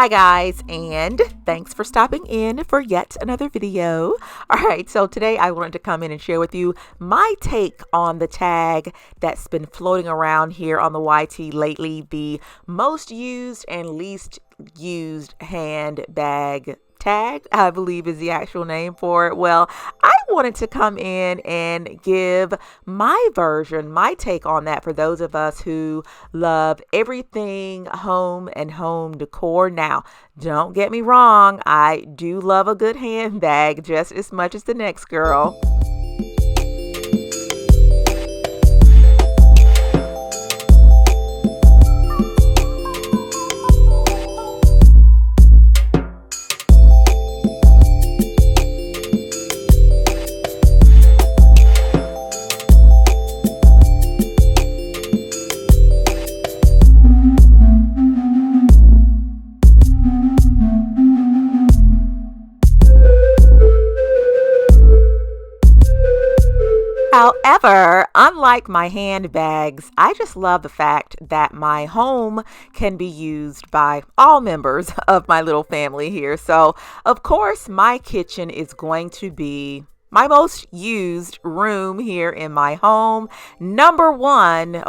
Hi guys, and thanks for stopping in for yet another video. Alright, so today I wanted to come in and share with you my take on the tag that's been floating around here on the YT lately, the most used and least used handbag tag, I believe is the actual name for it. Well, I wanted to come in and give my version, my take on that for those of us who love everything home and home decor. Now, don't get me wrong, I do love a good handbag just as much as the next girl. However, unlike my handbags, I just love the fact that my home can be used by all members of my little family here. So, of course, my kitchen is going to be my most used room here in my home. Number one,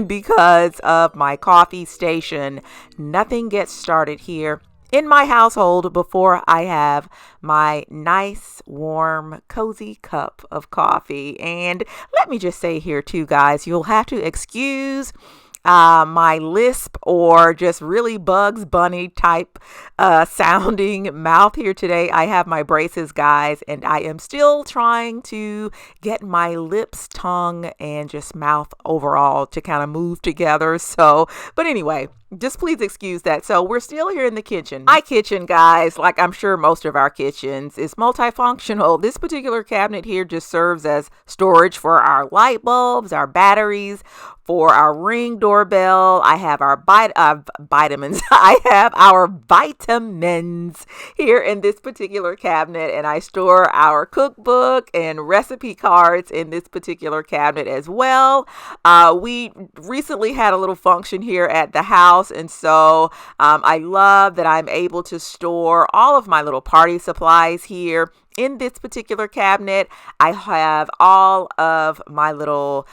because of my coffee station. Nothing gets started here in my household before I have my nice, warm, cozy cup of coffee. And let me just say here too, guys, you'll have to excuse my lisp or just really Bugs Bunny type sounding mouth here today. I have my braces, guys, and I am still trying to get my lips, tongue, and just mouth overall to kind of move together. So, but anyway, just please excuse that. So we're still here in the kitchen. My kitchen, guys, like I'm sure most of our kitchens, is multifunctional. This particular cabinet here just serves as storage for our light bulbs, our batteries, for our Ring doorbell. I have our vitamins. I have our vitamins here in this particular cabinet, and I store our cookbook and recipe cards in this particular cabinet as well. We recently had a little function here at the house, and so I love that I'm able to store all of my little party supplies here in this particular cabinet. I have all of my little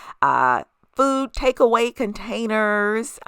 food takeaway containers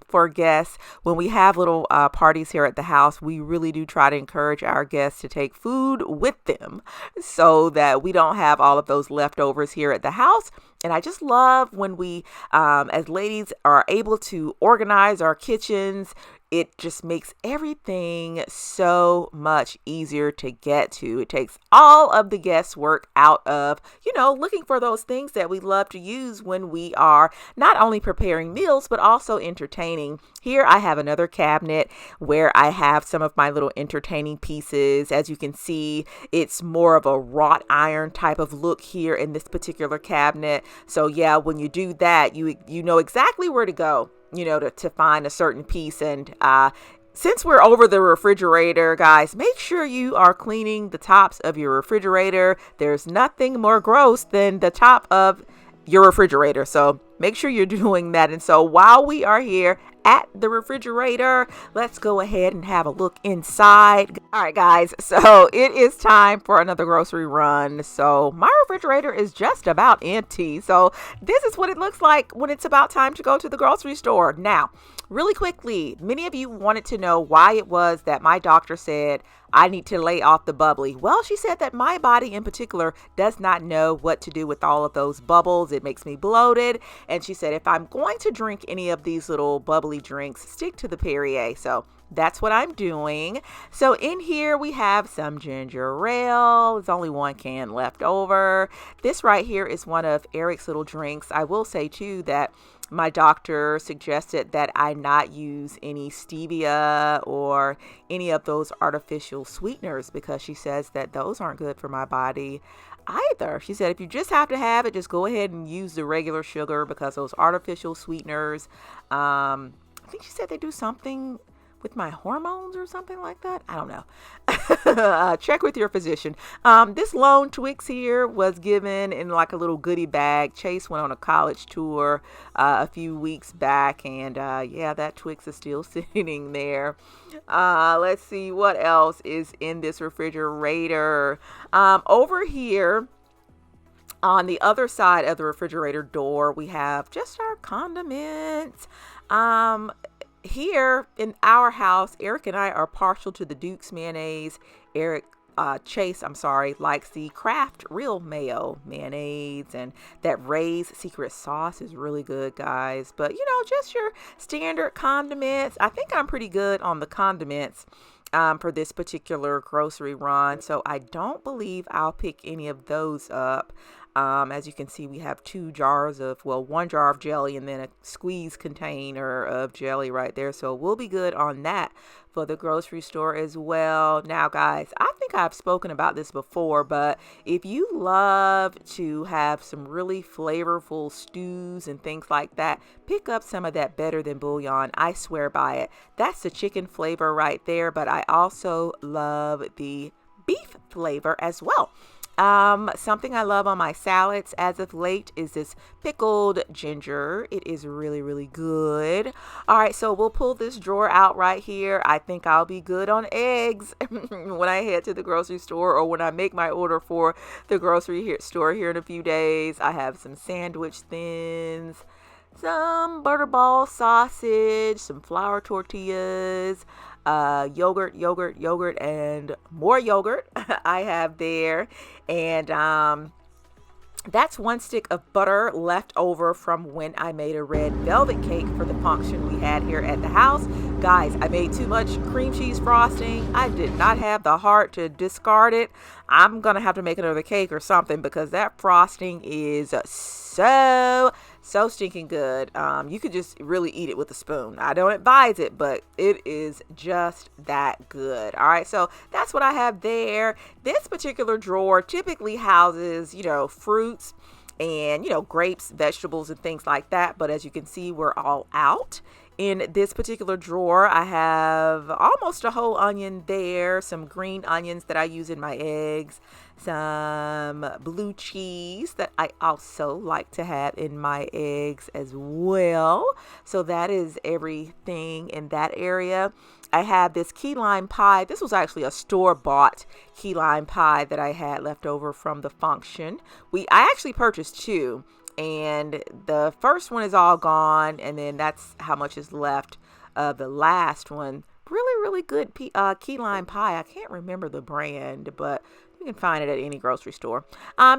for guests. When we have little parties here at the house, we really do try to encourage our guests to take food with them so that we don't have all of those leftovers here at the house. And I just love when we, as ladies, are able to organize our kitchens. It just makes everything so much easier to get to. It takes all of the guesswork out of, looking for those things that we love to use when we are not only preparing meals, but also entertaining. Here I have another cabinet where I have some of my little entertaining pieces. As you can see, it's more of a wrought iron type of look here in this particular cabinet. So yeah, when you do that, you know exactly where to go, to find a certain piece. And since we're over the refrigerator, guys, make sure you are cleaning the tops of your refrigerator. There's nothing more gross than the top of your refrigerator. So make sure you're doing that. And so while we are here at the refrigerator, let's go ahead and have a look inside. All right, guys, so it is time for another grocery run. So my refrigerator is just about empty. So this is what it looks like when it's about time to go to the grocery store. Now, really quickly, many of you wanted to know why it was that my doctor said I need to lay off the bubbly. Well, she said that my body in particular does not know what to do with all of those bubbles. It makes me bloated. And she said, if I'm going to drink any of these little bubbly drinks, stick to the Perrier. So that's what I'm doing. So in here we have some ginger ale. There's only one can left over. This right here is one of Eric's little drinks. I will say too that my doctor suggested that I not use any stevia or any of those artificial sweeteners because she says that those aren't good for my body either. She said if you just have to have it, just go ahead and use the regular sugar because those artificial sweeteners, I think she said they do something with my hormones or something like that. I don't know. Check with your physician. This lone Twix here was given in like a little goodie bag. Chase went on a college tour a few weeks back, and yeah, that Twix is still sitting there. Let's see what else is in this refrigerator. Over here, on the other side of the refrigerator door, we have just our condiments. Here in our house, Eric and I are partial to the Duke's mayonnaise. Chase, likes the Kraft Real Mayo mayonnaise, and that Ray's secret sauce is really good, guys. But just your standard condiments. I think I'm pretty good on the condiments for this particular grocery run, so I don't believe I'll pick any of those up. As you can see, we have one jar of jelly and then a squeeze container of jelly right there. So we'll be good on that for the grocery store as well. Now, guys, I think I've spoken about this before, but if you love to have some really flavorful stews and things like that, pick up some of that Better Than Bouillon. I swear by it. That's the chicken flavor right there, but I also love the beef flavor as well. Something I love on my salads as of late is this pickled ginger. It is really, really good. All right, so we'll pull this drawer out right here. I think I'll be good on eggs when I head to the grocery store, or when I make my order for the grocery store here in a few days. I have some sandwich thins, some butterball sausage, some flour tortillas, yogurt, and more yogurt I have there. And that's one stick of butter left over from when I made a red velvet cake for the function we had here at the house. Guys, I made too much cream cheese frosting. I did not have the heart to discard it. I'm going to have to make another cake or something, because that frosting is so stinking good. You could just really eat it with a spoon. I don't advise it, but it is just that good. All right, so that's what I have there. This particular drawer typically houses, fruits and, grapes, vegetables, and things like that. But as you can see, we're all out. In this particular drawer, I have almost a whole onion there, some green onions that I use in my eggs, some blue cheese that I also like to have in my eggs as well. So that is everything in that area. I have this key lime pie. This was actually a store-bought key lime pie that I had left over from the function. I actually purchased two, and the first one is all gone, and then that's how much is left of the last one. Really, really good key lime pie. I can't remember the brand, but you can find it at any grocery store.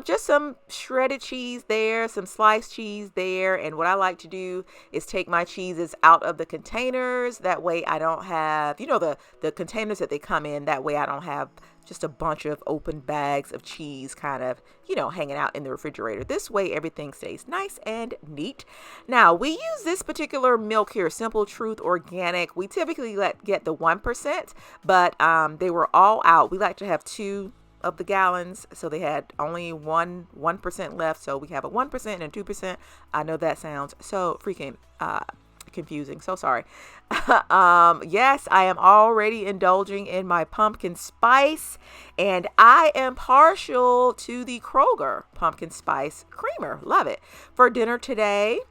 Just some shredded cheese there, some sliced cheese there. And what I like to do is take my cheeses out of the containers. That way I don't have, the containers that they come in. That way I don't have just a bunch of open bags of cheese kind of, hanging out in the refrigerator. This way everything stays nice and neat. Now, we use this particular milk here, Simple Truth Organic. We typically get the 1%, but they were all out. We like to have 2 of the gallons, so they had only 1% left. So we have a 1% and 2%. I know that sounds so freaking confusing. So sorry. Yes, I am already indulging in my pumpkin spice, and I am partial to the Kroger pumpkin spice creamer. Love it. For dinner today,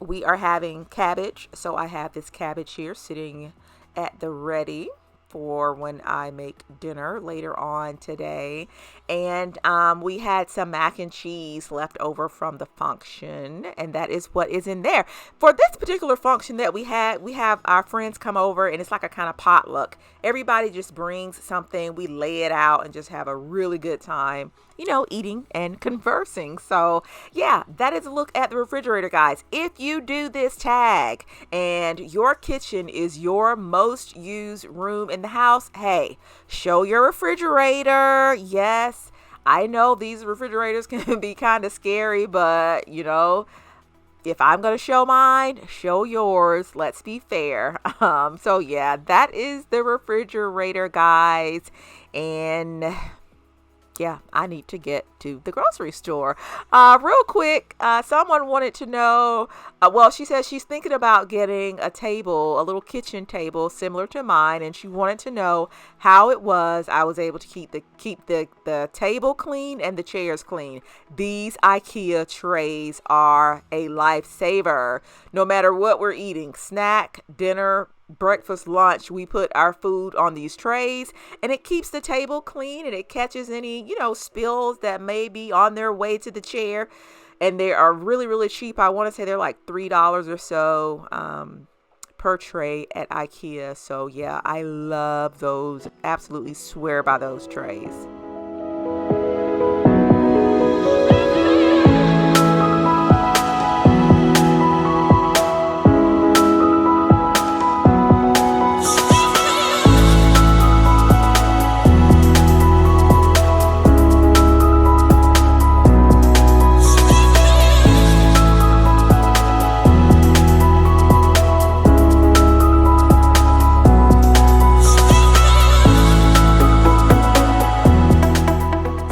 we are having cabbage. So I have this cabbage here sitting at the ready for when I make dinner later on today. And we had some mac and cheese left over from the function, and that is what is in there. For this particular function that we have our friends come over, and it's like a kind of potluck. Everybody just brings something, we lay it out, and just have a really good time, eating and conversing. So yeah, that is a look at the refrigerator, guys. If you do this tag and your kitchen is your most used room in the house, hey, show your refrigerator. Yes, I know these refrigerators can be kind of scary, but if I'm going to show mine, show yours. Let's be fair. So yeah, that is the refrigerator, guys. And Yeah, I need to get to the grocery store. Real quick, someone wanted to know. Well, she says she's thinking about getting a table, a little kitchen table similar to mine, and she wanted to know how it was I was able to keep the table clean and the chairs clean. These IKEA trays are a lifesaver. No matter what we're eating, snack, dinner, breakfast, lunch, we put our food on these trays, and it keeps the table clean, and it catches any spills that may be on their way to the chair. And they are really, really cheap. I want to say they're like $3 or so per tray at IKEA. So yeah, I love those. Absolutely swear by those trays.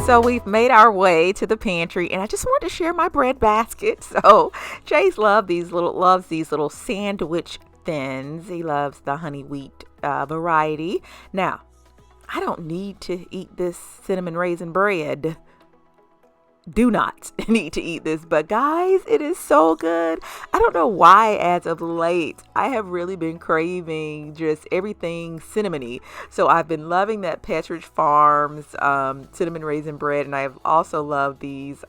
So we've made our way to the pantry, and I just wanted to share my bread basket. So Chase loves these little sandwich thins. He loves the honey wheat variety. Now, I don't need to eat this cinnamon raisin bread. Do not need to eat this, but guys, it is so good. I don't know why as of late I have really been craving just everything cinnamony. So I've been loving that Pantry Farms cinnamon raisin bread, and I've also loved these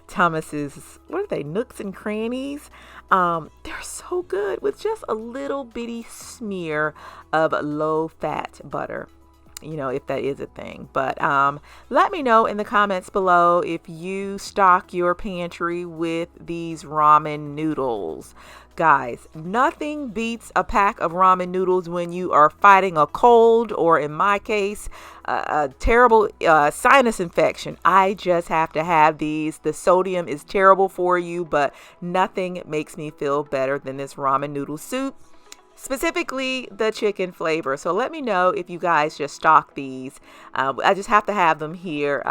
Thomas's, what are they, nooks and crannies. They're so good with just a little bitty smear of low fat butter, if that is a thing. But let me know in the comments below if you stock your pantry with these ramen noodles. Guys, nothing beats a pack of ramen noodles when you are fighting a cold, or in my case, a terrible sinus infection. I just have to have these. The sodium is terrible for you, but nothing makes me feel better than this ramen noodle soup. Specifically the chicken flavor. So let me know if you guys just stock these. I just have to have them here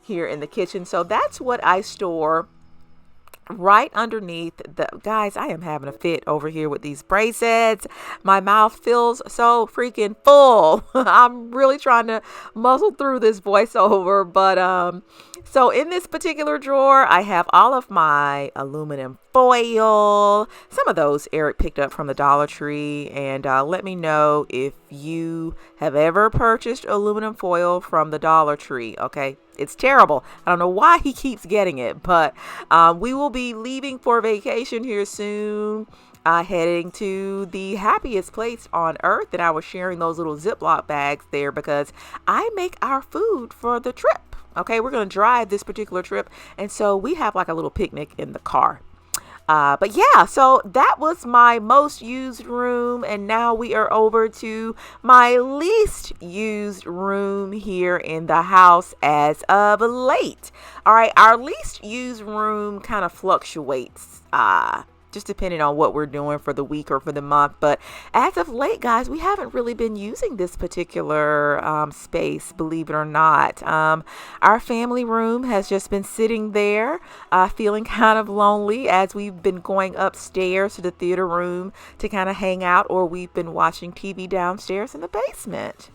in the kitchen. So that's what I store right underneath the, guys, I am having a fit over here with these bracelets. My mouth feels so freaking full. I'm really trying to muzzle through this voiceover, but so in this particular drawer, I have all of my aluminum foil. Some of those Eric picked up from the Dollar Tree, and let me know if you have ever purchased aluminum foil from the Dollar Tree. Okay, it's terrible. I don't know why he keeps getting it, but we will be leaving for vacation here soon. Heading to the happiest place on earth, and I was sharing those little Ziploc bags there because I make our food for the trip. Okay, we're going to drive this particular trip, and so we have like a little picnic in the car. But yeah, so that was my most used room, and now we are over to my least used room here in the house as of late. All right, our least used room kind of fluctuates, just depending on what we're doing for the week or for the month. But as of late, guys, we haven't really been using this particular space, believe it or not. Our family room has just been sitting there, feeling kind of lonely as we've been going upstairs to the theater room to kind of hang out, or we've been watching TV downstairs in the basement.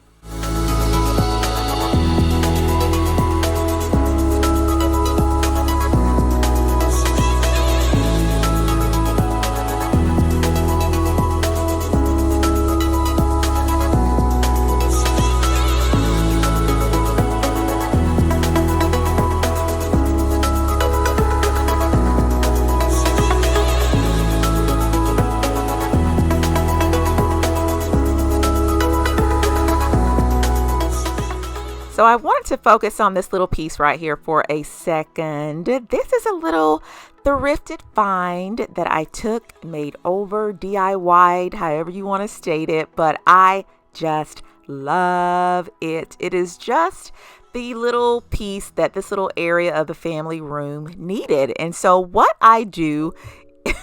So I wanted to focus on this little piece right here for a second. This is a little thrifted find that I took, made over, DIY'd, however you want to state it, but I just love it. It is just the little piece that this little area of the family room needed. And so what I do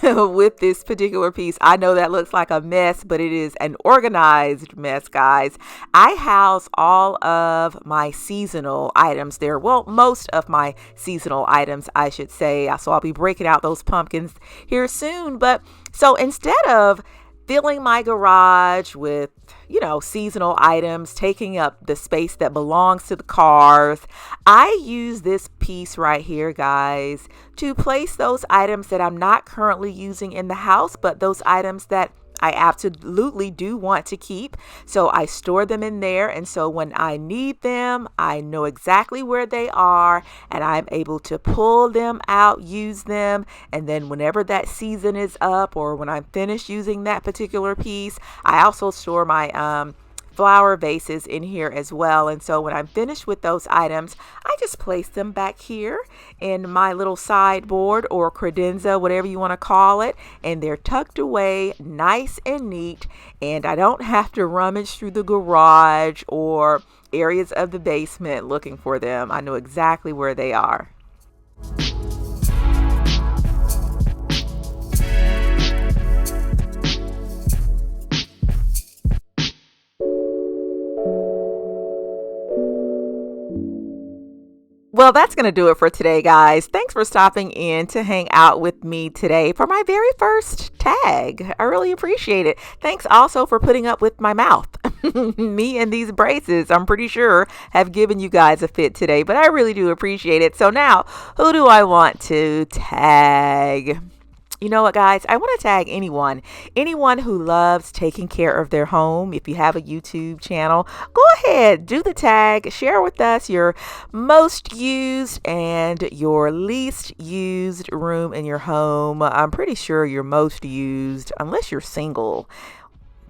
with this particular piece. I know that looks like a mess, but it is an organized mess, guys. I house all of my seasonal items there. Well, most of my seasonal items, I should say. So I'll be breaking out those pumpkins here soon. But so instead of filling my garage with, seasonal items, taking up the space that belongs to the cars, I use this piece right here, guys, to place those items that I'm not currently using in the house, but those items that I absolutely do want to keep. So I store them in there. And so when I need them, I know exactly where they are and I'm able to pull them out, use them. And then whenever that season is up or when I'm finished using that particular piece, I also store my flower vases in here as well. And so when I'm finished with those items, I just place them back here in my little sideboard or credenza, whatever you want to call it, and they're tucked away nice and neat, and I don't have to rummage through the garage or areas of the basement looking for them. I know exactly where they are. Well, that's going to do it for today, guys. Thanks for stopping in to hang out with me today for my very first tag. I really appreciate it. Thanks also for putting up with my mouth. Me and these braces, I'm pretty sure, have given you guys a fit today, but I really do appreciate it. So now, who do I want to tag? You know what, guys? I want to tag anyone who loves taking care of their home. If you have a YouTube channel, go ahead, do the tag, share with us your most used and your least used room in your home. I'm pretty sure your most used, unless you're single,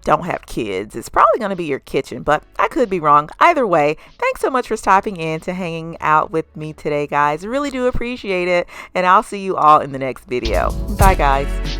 don't have kids, it's probably going to be your kitchen, but I could be wrong. Either way, thanks so much for stopping in to hanging out with me today, guys. Really do appreciate it, and I'll see you all in the next video. Bye, guys.